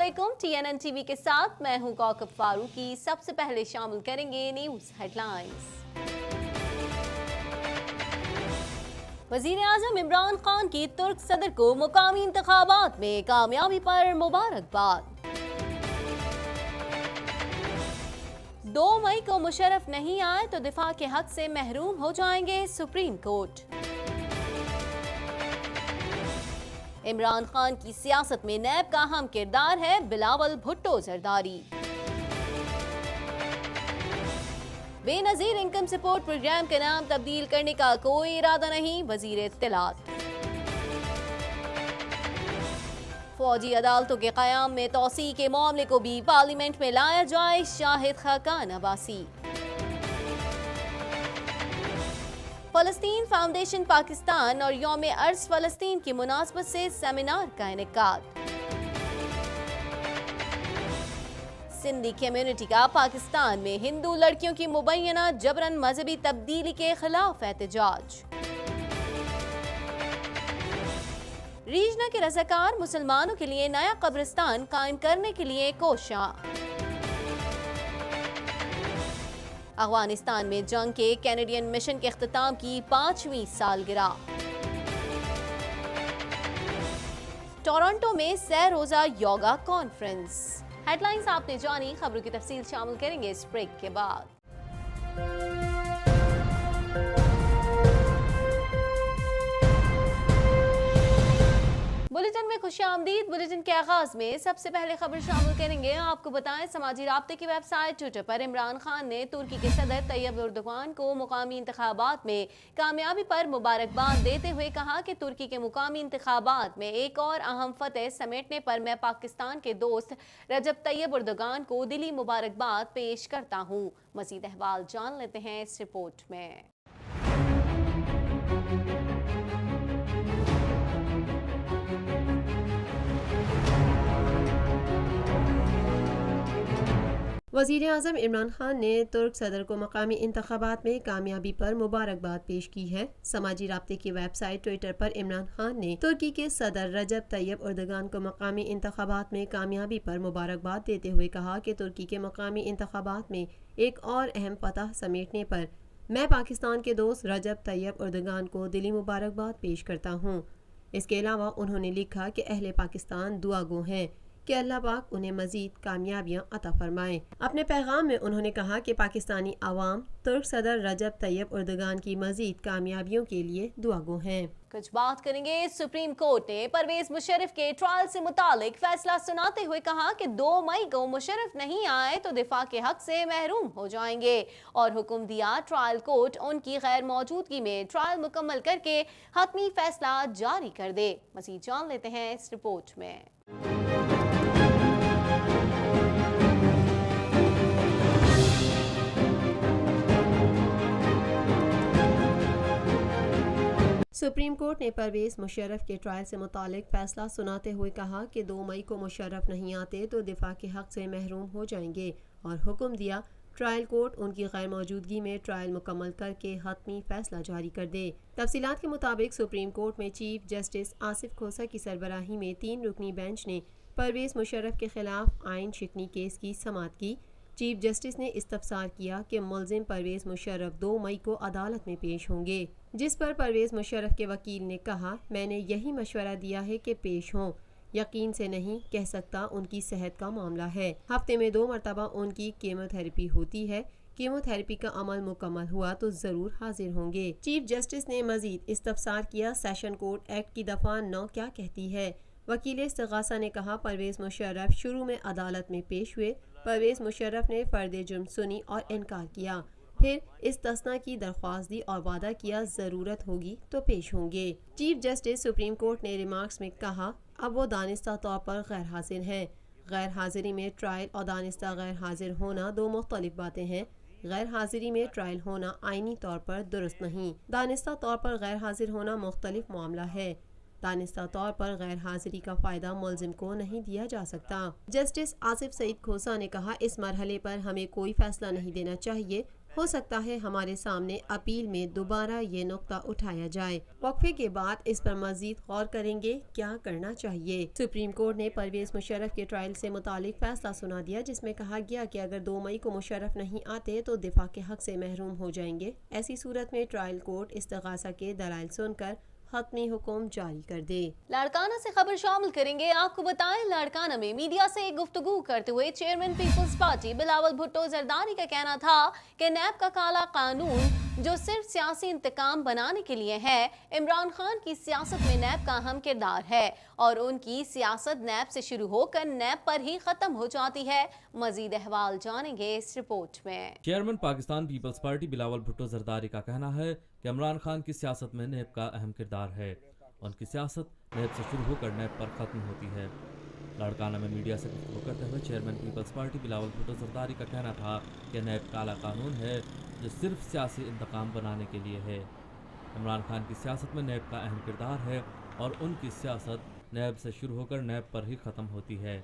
अस्सलामुअलैकुम। TNN TV के साथ मैं हूं कौकब फारूकी। सबसे पहले शामिल करेंगे न्यूज हेडलाइंस। वजीर आजम इमरान खान की तुर्क सदर को मुकामी इंतखाबात में कामयाबी पर मुबारकबाद। 2 मई को मुशर्रफ नहीं आए तो दिफा के हक से महरूम हो जाएंगे सुप्रीम कोर्ट। इमरान खान की सियासत में नैब का अहम किरदार है, Bilawal Bhutto Zardari. Benazir income support program का नाम तब्दील करने का कोई इरादा नहीं, वजीर इत्तलात। फौजी अदालतों के क़याम में तौसी के मामले को भी पार्लियामेंट में लाया जाए, शाहिद खाकान अब्बासी। फलस्तीन फाउंडेशन पाकिस्तान और यौम अर्ज फलस्तीन की मुनासबत से सेमिनार का इनेकाद। सिंधी कम्युनिटी का पाकिस्तान में हिंदू लड़कियों की मुबैना जबरन मजहबी तब्दीली के खिलाफ एहतजाज। रीजना के रज़ाकार मुसलमानों के लिए नया कब्रिस्तान कायम करने के लिए कोशिश। अफगानिस्तान में जंग के कैनेडियन मिशन के इख्तिताम की 5वीं सालगिरह। टोरंटो में सह रोजा योगा कॉन्फ्रेंस। हेडलाइंस आपने जानी, खबरों की तफसील शामिल करेंगे इस ब्रेक के बाद। बुलेटिन में खुशामदीद। बुलेटिन के आगाज में सबसे पहले खबर शामिल करेंगे। आपको बताएं, समाजी राब्ते की वेबसाइट ट्विटर पर इमरान खान ने तुर्की के सदर तैयब एर्दोगान को मुकामी इंतखाबात में कामयाबी पर मुबारकबाद देते हुए कहा कि तुर्की के मुकामी इंतखाबात में एक और अहम फतह समेटने पर मैं पाकिस्तान के दोस्त रजब तैयब एर्दोगान को दिली मुबारकबाद पेश करता हूँ। मज़ीद अहवाल जान लेते हैं इस रिपोर्ट में। वज़ीर आज़म इमरान खान ने तुर्क सदर को मकामी इंतखाबात में कामयाबी पर मुबारकबाद पेश की है। समाजी राब्ते की वेबसाइट ट्विटर पर इमरान खान ने तुर्की के सदर रजब तैयब एर्दोगान को मकामी इंतखाबात में कामयाबी पर मुबारकबाद देते हुए कहा कि तुर्की के मकामी इंतखाबात में एक और अहम फतह समेटने पर मैं पाकिस्तान के दोस्त रजब तैयब एर्दोगान को दिली मुबारकबाद पेश करता हूँ। इसके अलावा उन्होंने लिखा कि अहले पाकिस्तान दुआ गो हैं कि अल्लाह पाक उन्हें मजीद कामयाबियाँ अता फरमाए। अपने पैगाम में उन्होंने कहा कि पाकिस्तानी आवाम तुर्क सदर रजब तैयब एर्दोगान की मजीद कामयाबियों के लिए दुआ गो हैं। कुछ बात करेंगे। सुप्रीम कोर्ट ने परवेज मुशर्रफ के ट्रायल से मुतालिक फैसला सुनाते हुए कहा कि 2 मई को मुशर्रफ नहीं आए तो दिफा के हक से महरूम हो जाएंगे और हुक्म दिया ट्रायल कोर्ट उनकी गैर मौजूदगी में ट्रायल मुकम्मल करके हतमी फैसला जारी कर दे। मज़ीद जान लेते हैं इस रिपोर्ट में। सुप्रीम कोर्ट ने परवेज मुशर्रफ के ट्रायल से मुतालिक फैसला सुनाते हुए कहा कि 2 मई को मुशर्रफ नहीं आते तो दिफा के हक से महरूम हो जाएंगे और हुक्म दिया ट्रायल कोर्ट उनकी गैर मौजूदगी में ट्रायल मुकम्मल करके हतमी फैसला जारी कर दे। तफसीलात के मुताबिक सुप्रीम कोर्ट में चीफ जस्टिस आसिफ खोसा की सरबराही में 3 रुकनी बेंच ने परवेज मुशर्रफ के खिलाफ आइन शिकनी केस की समाअत की। चीफ जस्टिस ने इस्तफसार किया कि मुलजिम परवेज मुशर्रफ 2 मई को अदालत में पेश होंगे, जिस पर परवेज मुशर्रफ के वकील ने कहा मैंने यही मशवरा दिया है कि पेश हों, यकीन से नहीं कह सकता, उनकी सेहत का मामला है। हफ्ते में 2 मरतबा उनकी कीमोथेरेपी होती है, कीमोथेरेपी का अमल मुकम्मल हुआ तो जरूर हाजिर होंगे। चीफ जस्टिस ने मजीद इस्तफसार किया सेशन कोर्ट एक्ट की दफा 9 क्या कहती है। वकील इस्तिगासा ने कहा परवेज मुशर्रफ शुरू में अदालत में पेश हुए, परवेज मुशर्रफ ने फर्द जुर्म सुनी और इनकार किया, फिर इस्तना की दरख्वास्त दी और वादा किया ज़रूरत होगी तो पेश होंगे। चीफ जस्टिस सुप्रीम कोर्ट ने रिमार्क्स में कहा अब वो दानिस्ता तौर पर गैर हाजिर हैं। गैर हाजिरी में ट्रायल और दानिस्ता गैर हाजिर होना 2 मुख्तलिफ बातें हैं। गैर हाजिरी में ट्रायल होना आईनी तौर पर दुरुस्त नहीं, दानिस्ता तौर पर गैर हाजिर होना मुख्तलिफ मामला है। दानिस्ता तौर पर गैर हाजिरी का फ़ायदा मुलजिम को नहीं दिया जा सकता। जस्टिस आसिफ सईद खोसा ने कहा इस मरहले पर हमें कोई फैसला नहीं देना चाहिए, हो सकता है हमारे सामने अपील में दोबारा ये नुक्ता उठाया जाए। वक्फे के बाद इस पर मजीद गौर करेंगे क्या करना चाहिए। सुप्रीम कोर्ट ने परवेज मुशर्रफ के ट्रायल से मुतालिक फैसला सुना दिया, जिसमें कहा गया कि अगर 2 मई को मुशर्रफ नहीं आते तो दिफा के हक से महरूम हो जाएंगे। ऐसी सूरत में ट्रायल कोर्ट इस्तगासा के दलाइल सुनकर हतमी हुक्म जारी कर दे। लाड़काना से खबर शामिल करेंगे। आपको बताएं, लाड़काना में मीडिया से एक गुफ्तगू करते हुए chairman Peoples Party Bilawal Bhutto Zardari का कहना था कि नैब का काला कानून जो सिर्फ सियासी इंतकाम बनाने के लिए है, इमरान खान की सियासत में नैब का अहम किरदार है और उनकी सियासत नैब से शुरू होकर नैब पर ही खत्म हो जाती है। मजीद अहवाल जानेंगे इस रिपोर्ट में। Chairman Pakistan Peoples Party Bilawal Bhutto Zardari का कहना है कि इमरान खान की सियासत में नैब का अहम किरदार है। उनकी सियासत नैब से शुरू होकर नैब पर खत्म होती है। लाड़काना में मीडिया से गुफ्तगू करते हुए chairman Peoples Party Bilawal Bhutto Zardari का कहना था कि नैब काला कानून है जो सिर्फ सियासी इंतकाम बनाने के लिए है। इमरान खान की सियासत में नैब का अहम किरदार है और उनकी सियासत नैब से शुरू होकर नैब पर ही ख़त्म होती है।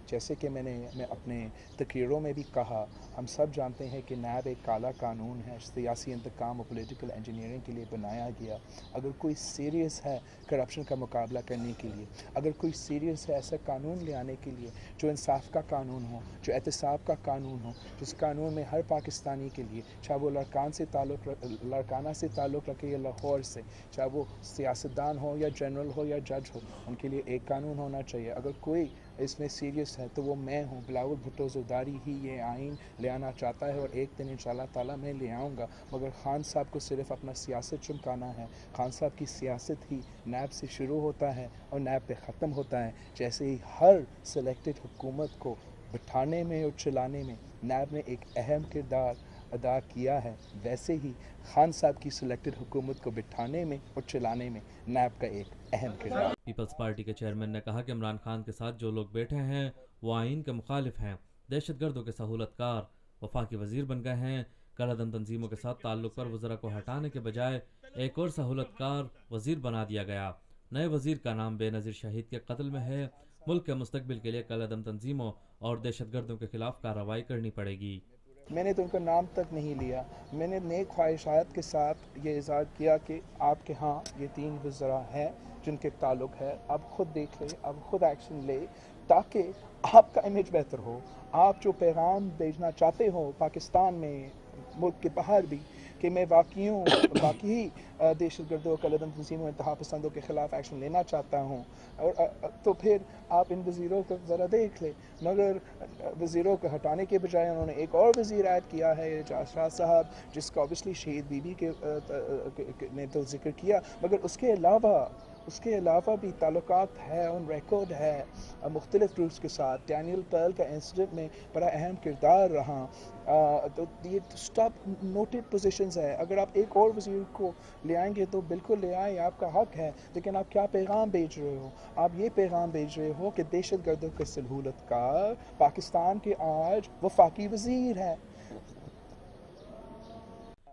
जैसे कि मैं अपने तकरीरों में भी कहा, हम सब जानते हैं कि नैब एक काला कानून है, सियासी इंतकाम और पॉलिटिकल इंजीनियरिंग के लिए बनाया गया। अगर कोई सीरियस है करप्शन का मुकाबला करने के लिए, अगर कोई सीरियस है ऐसा कानून ले आने के लिए जो इंसाफ का कानून हो, जो एहतसाब का कानून हो, जिस कानून में हर पाकिस्तानी के लिए, चाहे वो लाड़काना से ताल्लुक़ रखे या लाहौर से, चाहे वो सियासतदान हो या जनरल हो या जज हो, उनके लिए एक कानून होना चाहिए। अगर कोई इसमें सीरियस है तो वो मैं हूँ। बिलावल भुट्टो जरदारी ही ये आइन ले आना चाहता है और एक दिन इंशाल्लाह ताला मैं ले आऊँगा। मगर खान साहब को सिर्फ अपना सियासत चमकाना है। खान साहब की सियासत ही नैब से शुरू होता है और नैब पे ख़त्म होता है। जैसे ही हर सिलेक्टेड हुकूमत को बिठाने में और चलाने में नैब ने एक अहम किरदार अदा किया है, वैसे ही खान साहब की सिलेक्टेड हुकूमत को बिठाने में और चलाने में नैब का एक अहम किरदार। पीपल्स पार्टी के चेयरमैन ने कहा कि इमरान खान के साथ जो लोग बैठे हैं वो आइन के मुखालिफ हैं, दहशतगर्दों के सहूलतकार, वफाकी वजीर बन गए हैं। कलादम तंजीमों के साथ ताल्लुक पर वज़रा को हटाने के बजाय एक और सहूलतकार वजीर बना दिया गया। नए वजीर का नाम बेनज़ीर शहीद के कत्ल में है। मुल्क के मुस्तकबिल के लिए कलादम तंजीमों और दहशतगर्दों के खिलाफ कार्रवाई करनी पड़ेगी। मैंने तो उनका नाम तक नहीं लिया। मैंने नेक ख्वाहिशात के साथ ये इज़हार किया कि आपके यहाँ ये 3 वज़रा हैं जिनके ताल्लुक है, आप खुद देख लें, आप खुद एक्शन ले ताकि आपका इमेज बेहतर हो। आप जो पैगाम भेजना चाहते हो पाकिस्तान में, मुल्क के बाहर भी, कि मैं वाकई दहशतगर्दों, कलादम तंजीमों, इंतहा पसंदों के ख़िलाफ़ एक्शन लेना चाहता हूँ, और तो फिर आप इन वज़ीरों को ज़रा देख लें। मगर वज़ीरों को हटाने के बजाय उन्होंने एक और वज़ीर ऐड किया है, शाह साहब, जिसका ऑब्वियसली शहीद बीबी के ने तो जिक्र किया, मगर उसके अलावा भी ताल्लुकात है, ऑन रिकॉर्ड है मुख्तलिफ ग्रुप्स के साथ। डैनियल पर्ल का इंसिडेंट में बड़ा अहम किरदार रहा। तो ये स्टॉप नोटेड पोजीशंस है। अगर आप एक और वज़ीर को ले आएंगे तो बिल्कुल ले आए, आपका हक है, लेकिन आप क्या पैगाम भेज रहे हो? आप ये पैगाम भेज रहे हो कि दहशतगर्दों के सहूलतकार पाकिस्तान के आज वफाकी वज़ीर है।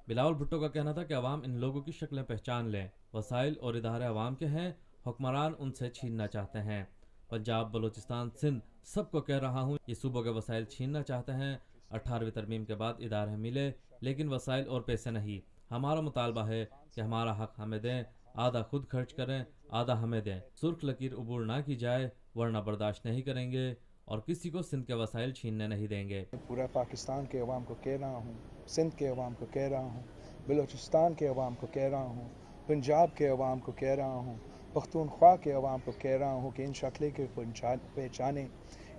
बिलावल भुट्टो का कहना था कि अवाम इन लोगों की शक्लें पहचान लें। वसाइल और इदारे अवाम के हैं, हुक्मरान उनसे छीनना चाहते हैं। पंजाब, बलूचिस्तान, सिंध सबको कह रहा हूँ, ये सूबों के वसाइल छीनना चाहते हैं। 18वीं तरमीम के बाद इदारे मिले लेकिन वसाइल और पैसे नहीं। हमारा मुतालबा है कि हमारा हक हमें दें, आधा खुद खर्च करें, आधा हमें दें। सुर्ख लकीर उबूर ना की जाए वरना बर्दाश्त नहीं करेंगे और किसी को सिंध के वसाइल छीनने नहीं देंगे। पूरा पाकिस्तान के अवाम को कह रहा हूँ, सिंध के अवाम को कह रहा हूँ, बलूचिस्तान के अवाम को कह रहा हूँ, पंजाब के अवाम को कह रहा हूँ, पख्तूनख्वा के अवाम को कह रहा हूँ कि इन शक्लें के पहचाने।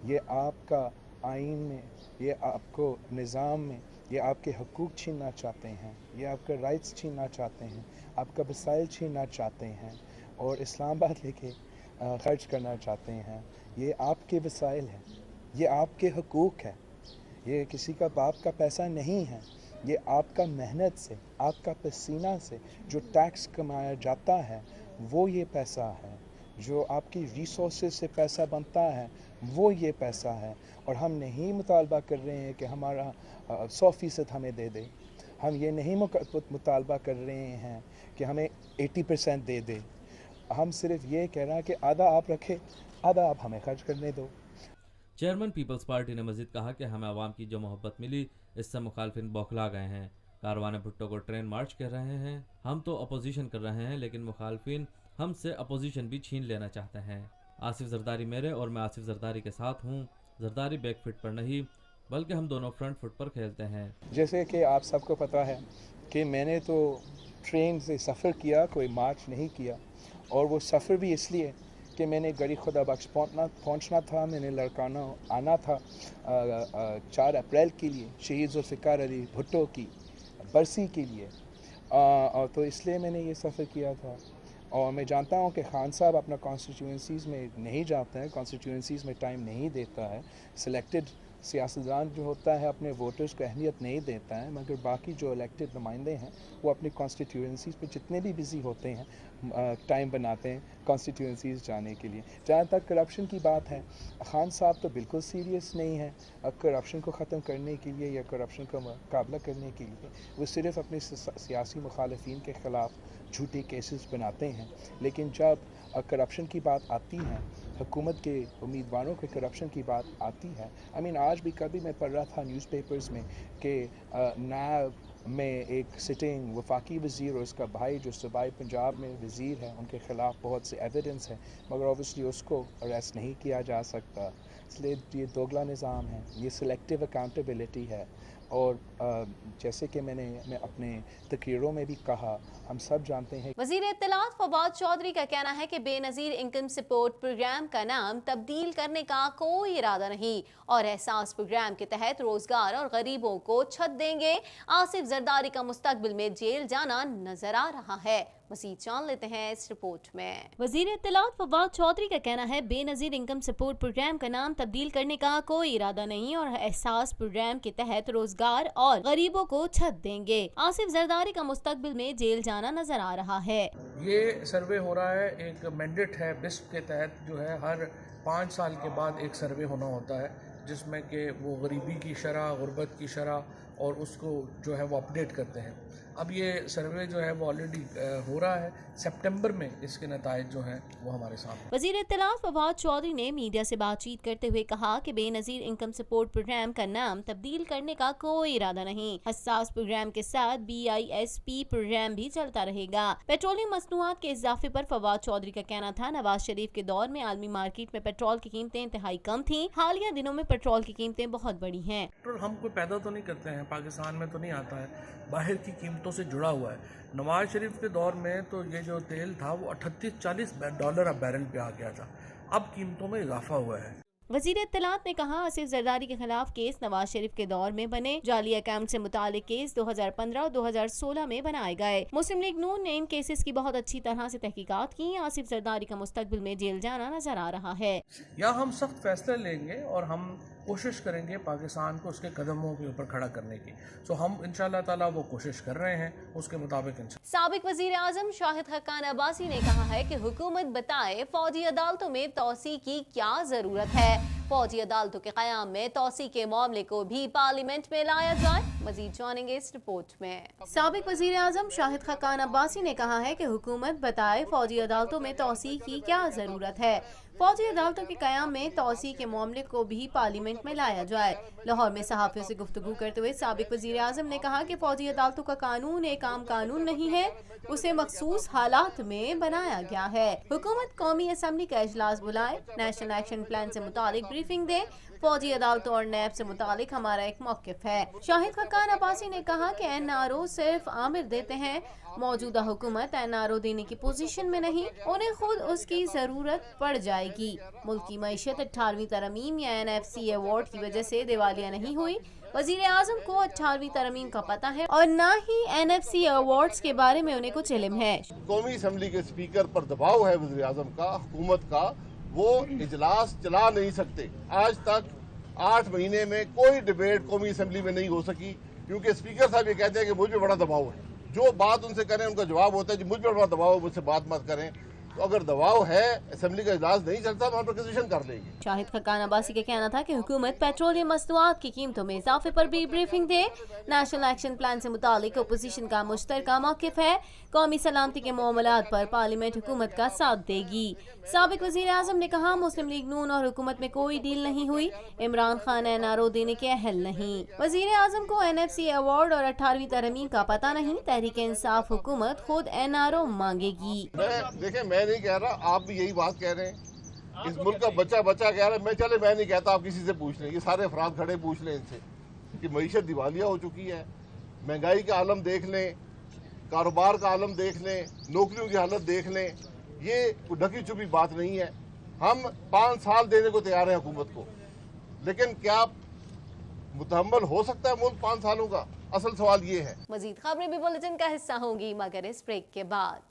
ये आपका आइन में, ये आपको निज़ाम में, ये आपके हकूक़ छीनना चाहते हैं, ये आपके राइट्स छीनना चाहते हैं, आपका वसाइल छीनना चाहते हैं और इस्लामाबाद लेके खर्च करना चाहते हैं। ये आपके वसाइल हैं, ये आपके हकूक़ है, ये किसी का बाप का पैसा नहीं है। ये आपका मेहनत से, आपका पसीना से जो टैक्स कमाया जाता है वो ये पैसा है। जो आपकी रिसोर्सेज से पैसा बनता है वो ये पैसा है। और हम नहीं मुतालबा कर रहे हैं कि हमारा 100% हमें दे दे। हम ये नहीं मुतालबा कर रहे हैं कि हमें 80% दे दे। हम सिर्फ ये कह रहे हैं कि आधा आप रखें, आधा आप हमें खर्च करने दो। चेयरमैन पीपल्स पार्टी ने मजीद कहा कि हमें आवाम की जो मोहब्बत मिली اس سے مخالفین बौखला गए हैं। कारवान भुट्टो को ट्रेन मार्च कह रहे हैं। हम तो अपोजिशन कर रहे हैं, लेकिन मुखालफिन हमसे अपोजिशन भी छीन लेना चाहते हैं। आसिफ जरदारी मेरे और मैं आसिफ जरदारी के साथ हूँ। जरदारी बैक फुट पर नहीं बल्कि हम दोनों फ्रंट फुट पर खेलते हैं। जैसे कि आप सबको पता है कि मैंने तो ट्रेन से सफ़र किया, कोई मार्च नहीं किया, और वो सफ़र भी इसलिए कि मैंने गरीब खुदा बख्श पहुँचना था। मैंने लड़काना आना था 4 अप्रैल के लिए शहीद जुल्फ़िकार अली भुट्टो की बरसी के लिए, तो इसलिए मैंने ये सफ़र किया था। और मैं जानता हूँ कि खान साहब अपना कॉन्स्टिट्यूंसीज़ में नहीं जाते हैं, कॉन्स्टिट्यूंसीज़ में टाइम नहीं देता है। सिलेक्टेड सियासतदान जो होता है अपने वोटर्स को अहमियत नहीं देता है, मगर बाकी जो इलेक्टेड नुमाइंदे हैं वो अपनी कॉन्स्टिट्यूंसीज़ पे जितने भी बिज़ी होते हैं टाइम बनाते हैं कॉन्स्टिट्यूंसीज़ जाने के लिए। जहाँ तक करप्शन की बात है, खान साहब तो बिल्कुल सीरियस नहीं है करप्शन को ख़त्म करने के लिए या करप्शन का मुकाबला करने के लिए। वो सिर्फ़ अपने सियासी मुखालफिन के ख़िलाफ़ झूठे केसेस बनाते हैं, लेकिन जब करप्शन की बात आती है, हुकूमत के उम्मीदवारों के करप्शन की बात आती है, आज भी कभी मैं पढ़ रहा था न्यूज़पेपर्स में कि नायब में एक सिटिंग वफाकी वज़ीर और उसका भाई जो सूबाई पंजाब में वज़ीर है, उनके ख़िलाफ़ बहुत से एविडेंस है, मगर ऑब्वियसली उसको अरेस्ट नहीं किया जा सकता। इसलिए ये दोगला निज़ाम है, ये सिलेक्टिव अकाउंटेबिलिटी है। और जैसे कि मैं अपने तकरीरों में भी कहा, हम सब जानते हैं। वज़ीर इत्तलात फवाद चौधरी का कहना है कि बेनज़ीर इनकम सपोर्ट प्रोग्राम का नाम तब्दील करने का कोई इरादा नहीं और एहसास प्रोग्राम के तहत रोजगार और गरीबों को छत देंगे। आसिफ जरदारी का मुस्तकबिल में जेल जाना नजर आ रहा है। मज़ीद जान लेते हैं इस रिपोर्ट में। वज़ीर इत्तलात फवाद चौधरी का कहना है बेनज़ीर इनकम सपोर्ट प्रोग्राम का नाम तब्दील करने का कोई इरादा नहीं और एहसास प्रोग्राम के तहत रोजगार और गरीबों को छत देंगे। आसिफ जरदारी का मुस्तकबिल में जेल जाना नजर आ रहा है। ये सर्वे हो रहा है, एक मैंडेट है बिस्प के तहत, जो है हर 5 साल के बाद एक सर्वे होना होता है, जिसमें कि वो गरीबी की शरह, गुर्बत की शरह और उसको जो है वो अपडेट करते हैं। अब ये सर्वे जो है वो ऑलरेडी हो रहा है, सितंबर में इसके नताइज जो हैं वो हमारे सामने। वज़ीर इत्तलात फवाद चौधरी ने मीडिया से बातचीत करते हुए कहा कि बेनज़ीर इनकम सपोर्ट प्रोग्राम का नाम तब्दील करने का कोई इरादा नहीं। हसास प्रोग्राम के साथ BISP प्रोग्राम भी चलता रहेगा। पेट्रोलियम मसनूआत के इजाफे पर फवाद चौधरी का कहना था नवाज शरीफ के दौर में आलमी मार्केट में पेट्रोल की कीमतें इंतहाई कम थी, हालिया दिनों में पेट्रोल की कीमतें बहुत बढ़ी हैं। पेट्रोल हम कोई पैदा तो नहीं करते हैं, पाकिस्तान में तो नहीं आता है, बाहर की कीमतों से जुड़ा हुआ है। नवाज शरीफ के दौर में तो ये जो तेल था वो $38-40 अब बैरल पे आ गया था, अब कीमतों में इजाफा हुआ है। वज़ीर इत्तलात ने कहा आसिफ जरदारी के खिलाफ केस नवाज शरीफ के दौर में बने जाली अकाउंट से मुतालिक केस 2015 और 2016 में बनाए गए। मुस्लिम लीग नून ने इन केसेस की बहुत अच्छी तरह से तहकीकात की। आसिफ जरदारी का मुस्तकबिल में जेल जाना नजर आ रहा है। या हम सख्त फैसले लेंगे और हम कोशिश करेंगे पाकिस्तान को उसके कदमों के ऊपर खड़ा करने की। सो हम इंशाअल्लाह ताला वो कोशिश कर रहे हैं, उसके मुताबिक। साबिक वज़ीर आज़म शाहिद खक्कान अब्बासी ने कहा है कि हुकूमत बताए फौजी अदालतों में तौसी की क्या जरूरत है। फौजी अदालतों के क़याम में तौसी के मामले को भी पार्लियामेंट में लाया जाए। मजीद जानेंगे इस रिपोर्ट में। साबिक वज़ीर आज़म शाहिद खक्कान अब्बासी ने कहा है कि हुकूमत बताए फौजी अदालतों में तौसी की क्या जरूरत है। फौजी अदालतों के क़याम में तौसी के मामले को भी पार्लियामेंट में लाया जाए। लाहौर में सहाफ़ियों से गुफ्तगू करते हुए साबिक वज़ीर आज़म ने कहा कि फौजी अदालतों का कानून एक आम कानून नहीं है, उसे मखसूस हालात में बनाया गया है। हुकूमत कौमी असम्बली का इजलास बुलाए, नेशनल एक्शन प्लान से मुतालिक ब्रीफिंग दे। फौजी अदालतों और नैब से मुतालिक हमारा एक मौक़िफ़ है। शाहिद खक्कान अब्बासी ने कहा कि NRO सिर्फ आमिर देते हैं, मौजूदा हुकूमत NRO देने की पोजीशन में नहीं, उन्हें खुद उसकी ज़रूरत पड़ जाएगी। मुल्क की मईशत 18वीं तरमीम या NFC अवार्ड की वजह से दिवालिया नहीं हुई। वज़ीर आज़म को 18वीं तरमीम का पता है और न ही NFC अवार्ड्स के बारे में उन्हें कुछ इल्म है। कौमी असम्बली के स्पीकर पर दबाव है वज़ीर आज़म का, हुकूमत का, वो इजलास चला नहीं सकते। आज तक 8 महीने में कोई डिबेट कौमी असम्बली में नहीं हो सकी, क्योंकि स्पीकर साहब ये कहते हैं कि मुझ पर बड़ा दबाव है। जो बात उनसे करें उनका जवाब होता है कि मुझ पर बड़ा दबाव है, मुझसे बात मत करें। तो अगर दबाव है, असेंबली का इजलास नहीं चलता तो हम प्रोपोजिशन कर लेंगे। शाहिद खक्कान अब्बासी का कहना था कि हुकूमत पेट्रोलियम मस्तुआत की कीमतों में इजाफे पर भी ब्रीफिंग दे। नेशनल एक्शन प्लान से मुतालिक अपोजिशन का मुश्तरका मौक़िफ़ है। कौमी सलामती के मामलात पर पार्लियामेंट हुकूमत का साथ देगी। साबिक वज़ीर आज़म ने कहा, मुस्लिम लीग नून और हुकूमत में कोई डील नहीं हुई। इमरान खान NRO देने के अहल नहीं। वज़ीर आज़म को NFC अवार्ड और 18वीं तरमीम का पता नहीं। तहरीक इंसाफ हुकूमत खुद NRO मांगेगी। देखें, मैं नहीं कह रहा, आप भी यही बात कह रहे हैं। इस मुल्क का बच्चा कह रहा है, मैं नहीं कहता, आप किसी से पूछ लें, ये सारे अफराद खड़े पूछ लें इनसे कि मईशत दिवालिया हो चुकी है। महंगाई का आलम देख लें, कारोबार का आलम देख लें, नौकरियों की हालत देख लें। ये कोई ढकी छुपी बात नहीं है। हम 5 साल देने को तैयार हैं हुकूमत को, लेकिन क्या मुतहम्मल हो सकता है मुल्क 5 सालों का? असल सवाल ये है। मजीद खबरें भी बुलेटिन का हिस्सा होंगी, मगर इस ब्रेक के बाद।